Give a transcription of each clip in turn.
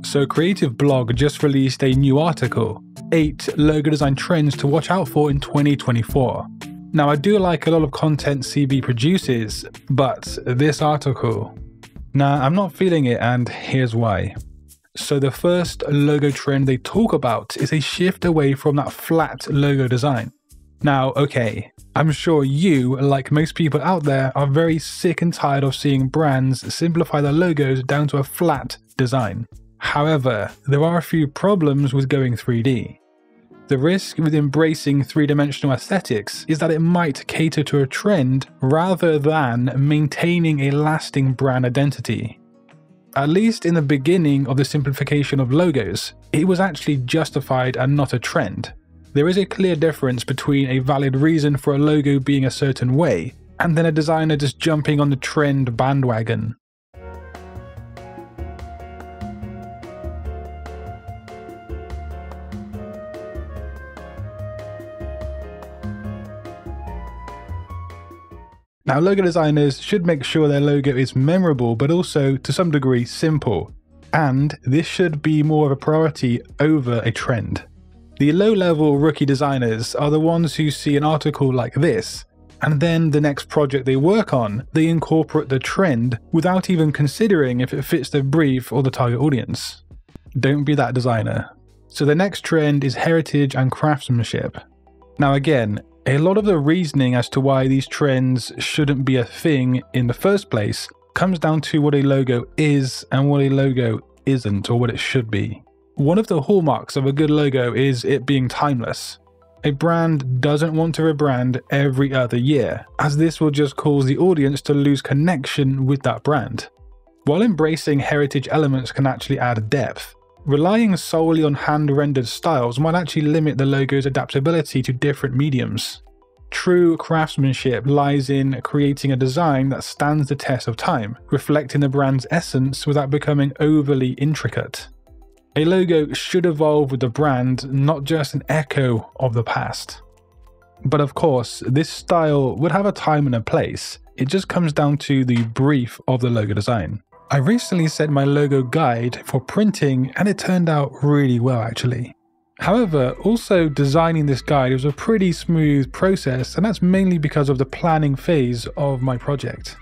So Creative Bloq just released a new article, 8 logo design trends to watch out for in 2024. Now I do like a lot of content CB produces, but this article, nah, I'm not feeling it, and here's why. So the first logo trend they talk about is a shift away from that flat logo design. Now, okay, I'm sure you, like most people out there, are very sick and tired of seeing brands simplify their logos down to a flat design. However, there are a few problems with going 3D. The risk with embracing three-dimensional aesthetics is that it might cater to a trend rather than maintaining a lasting brand identity. At least in the beginning of the simplification of logos, it was actually justified and not a trend. There is a clear difference between a valid reason for a logo being a certain way, and then a designer just jumping on the trend bandwagon. Now, logo designers should make sure their logo is memorable, but also to some degree simple. And this should be more of a priority over a trend. The low-level rookie designers are the ones who see an article like this, and then the next project they work on, they incorporate the trend without even considering if it fits the brief or the target audience. Don't be that designer. So the next trend is heritage and craftsmanship. Now again, a lot of the reasoning as to why these trends shouldn't be a thing in the first place comes down to what a logo is and what a logo isn't, or what it should be. One of the hallmarks of a good logo is it being timeless. A brand doesn't want to rebrand every other year, as this will just cause the audience to lose connection with that brand. While embracing heritage elements can actually add depth, relying solely on hand-rendered styles might actually limit the logo's adaptability to different mediums. True craftsmanship lies in creating a design that stands the test of time, reflecting the brand's essence without becoming overly intricate. A logo should evolve with the brand, not just an echo of the past. But of course, this style would have a time and a place. It just comes down to the brief of the logo design. I recently set my logo guide for printing and it turned out really well actually. However, also designing this guide was a pretty smooth process, and that's mainly because of the planning phase of my project.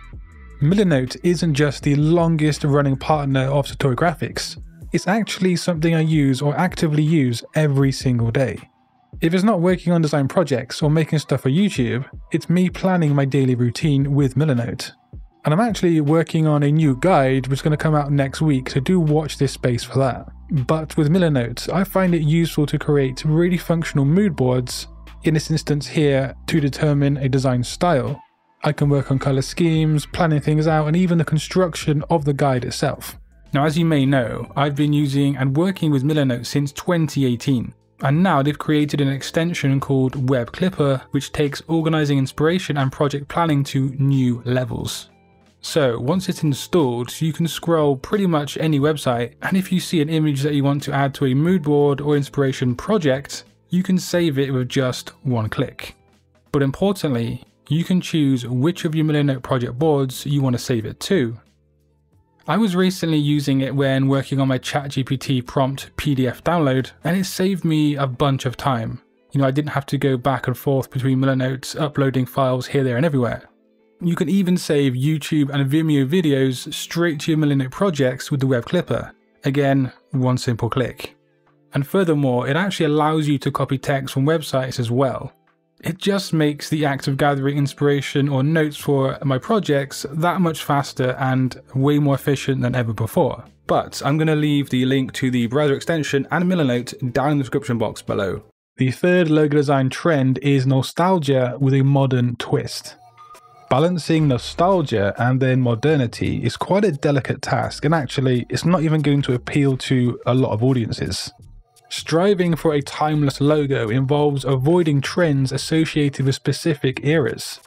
Milanote isn't just the longest running partner of Satori Graphics, it's actually something I use or actively use every single day. If it's not working on design projects or making stuff for YouTube, it's me planning my daily routine with Milanote. And I'm actually working on a new guide which is going to come out next week, so do watch this space for that. But with Milanote, I find it useful to create really functional mood boards, in this instance here, to determine a design style. I can work on color schemes, planning things out, and even the construction of the guide itself. Now, as you may know, I've been using and working with Milanote since 2018. And now they've created an extension called Web Clipper, which takes organizing inspiration and project planning to new levels. So once it's installed, you can scroll pretty much any website, and if you see an image that you want to add to a mood board or inspiration project, you can save it with just one click. But importantly, you can choose which of your Milanote project boards you want to save it to. I was recently using it when working on my ChatGPT prompt PDF download, and it saved me a bunch of time. I didn't have to go back and forth between Milanotes, uploading files here, there, and everywhere. You can even save YouTube and Vimeo videos straight to your Milanote projects with the Web Clipper. Again, one simple click. And furthermore, it actually allows you to copy text from websites as well. It just makes the act of gathering inspiration or notes for my projects that much faster and way more efficient than ever before. But I'm going to leave the link to the browser extension and Milanote down in the description box below. The third logo design trend is nostalgia with a modern twist. Balancing nostalgia and then modernity is quite a delicate task, and actually it's not even going to appeal to a lot of audiences. Striving for a timeless logo involves avoiding trends associated with specific eras.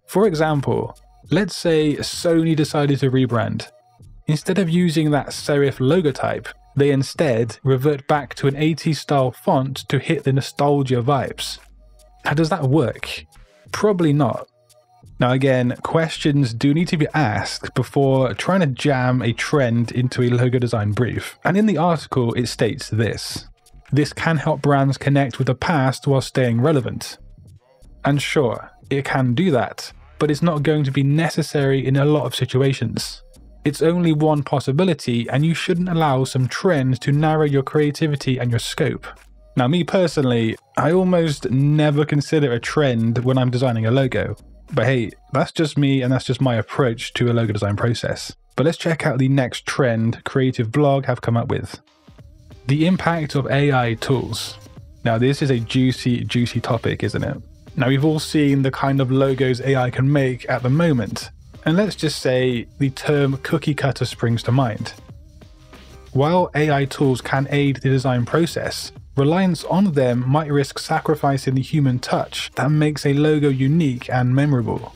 For example, let's say Sony decided to rebrand. Instead of using that serif logo type, they instead revert back to an 80s style font to hit the nostalgia vibes. How does that work? Probably not. Now again, questions do need to be asked before trying to jam a trend into a logo design brief. And in the article, it states this. This can help brands connect with the past while staying relevant. And sure, it can do that, but it's not going to be necessary in a lot of situations. It's only one possibility, and you shouldn't allow some trend to narrow your creativity and your scope. Now, me personally, I almost never consider a trend when I'm designing a logo. But hey, that's just me and that's just my approach to a logo design process. But let's check out the next trend Creative Bloq have come up with. The impact of AI tools. Now this is a juicy topic, isn't it? Now we've all seen the kind of logos AI can make at the moment. And let's just say the term cookie cutter springs to mind. While AI tools can aid the design process, reliance on them might risk sacrificing the human touch that makes a logo unique and memorable.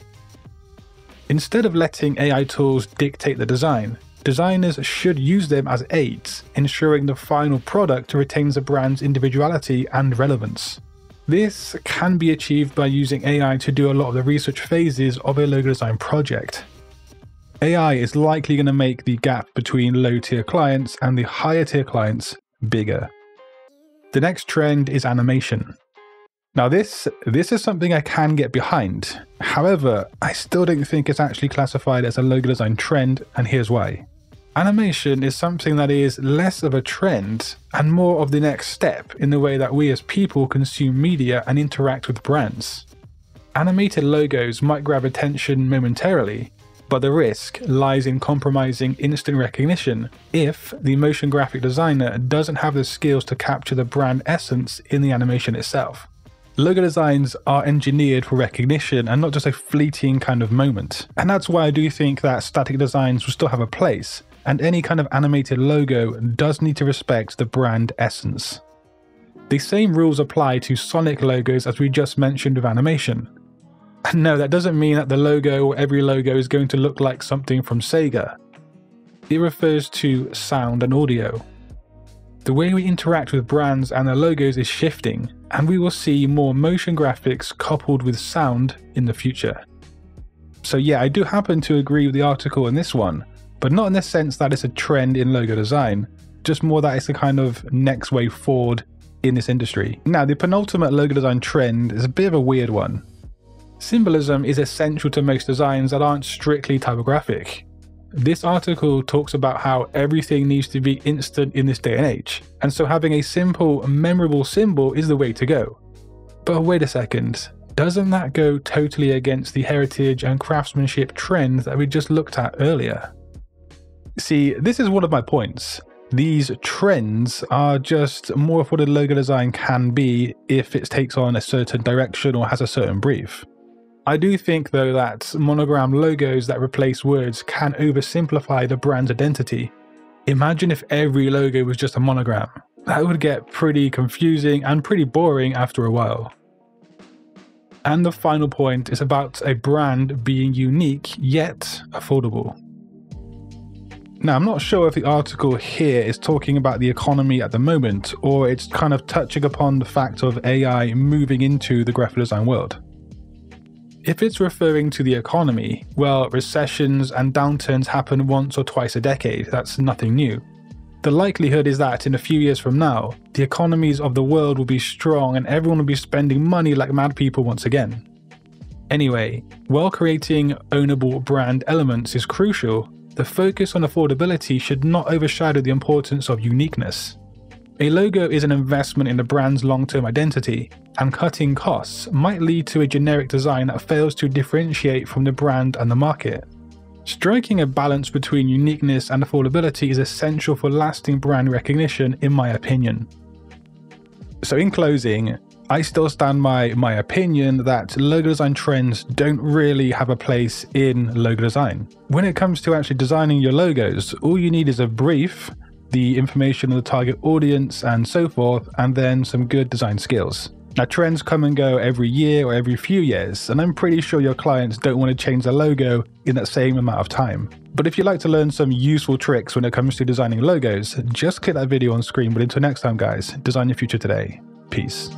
Instead of letting AI tools dictate the design, designers should use them as aids, ensuring the final product retains the brand's individuality and relevance. This can be achieved by using AI to do a lot of the research phases of a logo design project. AI is likely going to make the gap between low-tier clients and the higher-tier clients bigger. The next trend is animation. Now this is something I can get behind. However, I still don't think it's actually classified as a logo design trend, and here's why. Animation is something that is less of a trend and more of the next step in the way that we as people consume media and interact with brands. Animated logos might grab attention momentarily, but the risk lies in compromising instant recognition if the motion graphic designer doesn't have the skills to capture the brand essence in the animation itself. Logo designs are engineered for recognition and not just a fleeting kind of moment. And that's why I do think that static designs will still have a place, and any kind of animated logo does need to respect the brand essence. The same rules apply to Sonic logos as we just mentioned with animation. And no, that doesn't mean that the logo or every logo is going to look like something from Sega. It refers to sound and audio. The way we interact with brands and their logos is shifting, and we will see more motion graphics coupled with sound in the future. So yeah, I do happen to agree with the article in this one, but not in the sense that it's a trend in logo design, just more that it's a kind of next way forward in this industry. Now, the penultimate logo design trend is a bit of a weird one. Symbolism is essential to most designs that aren't strictly typographic. This article talks about how everything needs to be instant in this day and age, and so having a simple, memorable symbol is the way to go. But wait a second, doesn't that go totally against the heritage and craftsmanship trends that we just looked at earlier? See, this is one of my points. These trends are just more of what a logo design can be if it takes on a certain direction or has a certain brief. I do think though that monogram logos that replace words can oversimplify the brand's identity. Imagine if every logo was just a monogram. That would get pretty confusing and pretty boring after a while. And the final point is about a brand being unique yet affordable. Now, I'm not sure if the article here is talking about the economy at the moment, or it's kind of touching upon the fact of AI moving into the graphic design world. If it's referring to the economy, well, recessions and downturns happen once or twice a decade. That's nothing new. The likelihood is that in a few years from now, the economies of the world will be strong and everyone will be spending money like mad people once again. Anyway, while creating ownable brand elements is crucial, the focus on affordability should not overshadow the importance of uniqueness. A logo is an investment in the brand's long-term identity, and cutting costs might lead to a generic design that fails to differentiate from the brand and the market. Striking a balance between uniqueness and affordability is essential for lasting brand recognition, in my opinion. So in closing, I still stand by my opinion that logo design trends don't really have a place in logo design. When it comes to actually designing your logos, all you need is a brief, the information on the target audience and so forth, and then some good design skills. Now, trends come and go every year or every few years, and I'm pretty sure your clients don't want to change their logo in that same amount of time. But if you'd like to learn some useful tricks when it comes to designing logos, just click that video on screen. But until next time guys, design your future today. Peace.